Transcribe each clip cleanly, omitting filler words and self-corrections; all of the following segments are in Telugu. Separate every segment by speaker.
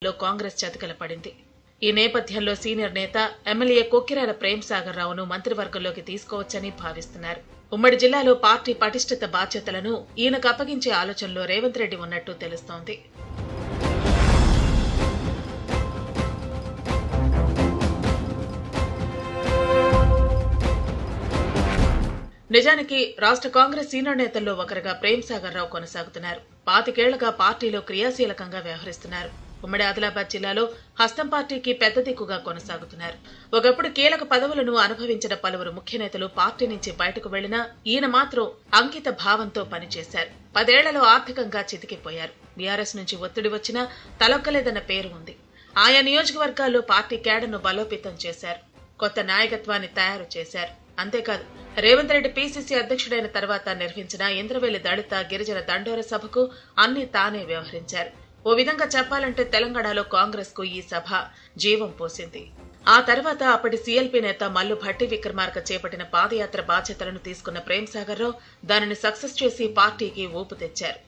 Speaker 1: లో కాంగ్రెస్ చతికిల పడింది. ఈ నేపథ్యంలో సీనియర్ నేత ఎమ్మెల్యే కొక్కిరాల ప్రేమ్ సాగర్ రావును మంత్రివర్గంలోకి తీసుకోవచ్చని భావిస్తున్నారు. ఉమ్మడి జిల్లాలో పార్టీ పటిష్టత బాధ్యతలను ఈయనకు అప్పగించే ఆలోచనలో రేవంత్ రెడ్డి ఉన్నట్టు తెలుస్తోంది. నిజానికి రాష్ట్ర కాంగ్రెస్ సీనియర్ నేతల్లో ఒకరుగా ప్రేమ్ సాగర్ రావు కొనసాగుతున్నారు. 25 ఏళ్లుగా పార్టీలో క్రియాశీలకంగా వ్యవహరిస్తున్నారు. ఉమ్మడి ఆదిలాబాద్ జిల్లాలో హస్తం పార్టీకి పెద్ద దిక్కుగా కొనసాగుతున్నారు. ఒకప్పుడు కీలక పదవులను అనుభవించిన పలువురు ముఖ్య నేతలు పార్టీ నుంచి బయటకు వెళ్లినా ఈయన మాత్రం అంకిత భావంతో పనిచేశారు. 10 ఏళ్లలో ఆర్థికంగా చితికిపోయారు. బీఆర్ఎస్ నుంచి ఒత్తిడి వచ్చినా తలొక్కలేదన్న పేరు ఉంది. ఆయా నియోజకవర్గాల్లో పార్టీ కేడర్ను బలోపేతం చేశారు. కొత్త నాయకత్వాన్ని తయారు చేశారు. అంతేకాదు, రేవంత్ రెడ్డి పీసీసీ అధ్యక్షుడైన తర్వాత నిర్వహించిన ఇంద్రవెల్లి దళిత గిరిజన దండోర సభకు అన్ని తానే వ్యవహరించారు. ఓ విధంగా చెప్పాలంటే తెలంగాణలో కాంగ్రెస్ కు ఈ సభ జీవం పోసింది. ఆ తర్వాత అప్పటి సీఎల్పీ నేత మల్లు భట్టి విక్రమార్క చేపట్టిన పాదయాత్ర బాధ్యతలను తీసుకున్న ప్రేమ్ సాగర్ రావు దానిని సక్సెస్ చేసి పార్టీకి ఊపు తెచ్చారు.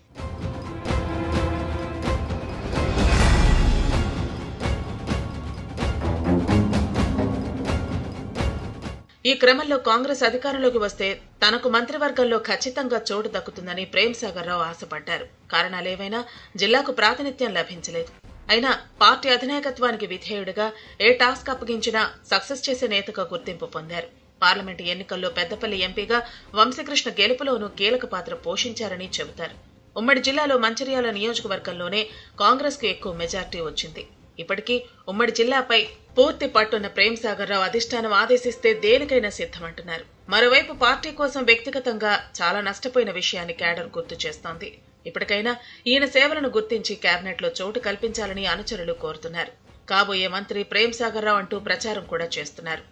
Speaker 1: ఈ క్రమంలో కాంగ్రెస్ అధికారంలోకి వస్తే తనకు మంత్రివర్గంలో ఖచ్చితంగా చోటు దక్కుతుందని ప్రేమ్ సాగర్ రావు ఆశపడ్డారు. కారణాలేవైనా జిల్లాకు ప్రాతినిధ్యం లభించలేదు. అయినా పార్టీ అధినాయకత్వానికి విధేయుడిగా ఏ టాస్క్ అప్పగించినా సక్సెస్ చేసే నేతగా గుర్తింపు పొందారు. పార్లమెంటు ఎన్నికల్లో పెద్దపల్లి ఎంపీగా వంశీకృష్ణ గెలుపులోనూ కీలక పాత్ర పోషించారని చెబుతారు. ఉమ్మడి జిల్లాలో మంచిర్యాల నియోజకవర్గంలోనే కాంగ్రెస్ కు ఎక్కువ మెజార్టీ వచ్చింది. ఇప్పటికీ ఉమ్మడి జిల్లాపై పూర్తి పట్టున్న ప్రేమ్ సాగర్ రావు అధిష్టానం ఆదేశిస్తే దేనికైనా సిద్ధమంటున్నారు. మరోవైపు పార్టీ కోసం వ్యక్తిగతంగా చాలా నష్టపోయిన విషయాన్ని కేడర్ గుర్తు చేస్తోంది. ఇప్పటికైనా ఈయన సేవలను గుర్తించి కేబినెట్ లో చోటు కల్పించాలని అనుచరులు కోరుతున్నారు. కాబోయే మంత్రి ప్రేమ్ సాగర్ రావు అంటూ ప్రచారం కూడా చేస్తున్నారు.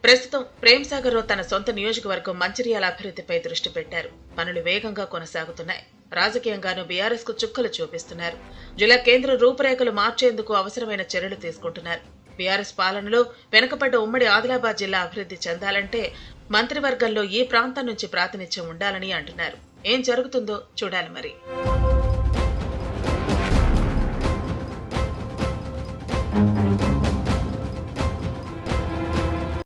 Speaker 1: ప్రస్తుతం ప్రేమ్ సాగర్ రావు తన సొంత నియోజకవర్గం మంచిర్యాల అభివృద్ధిపై దృష్టి పెట్టారు. పనులు వేగంగా కొనసాగుతున్నాయి. రాజకీయంగానూ బీఆర్ఎస్ కు చుక్కలు చూపిస్తున్నారు. జిల్లా కేంద్ర రూపురేఖలు మార్చేందుకు అవసరమైన చర్యలు తీసుకుంటున్నారు. బీఆర్ఎస్ పాలనలో వెనుకబడ్డ ఉమ్మడి ఆదిలాబాద్ జిల్లా అభివృద్ధి చెందాలంటే మంత్రివర్గంలో ఈ ప్రాంతం నుంచి ప్రాతినిధ్యం ఉండాలని అంటున్నారు. ఏం జరుగుతుందో చూడాలి మరి.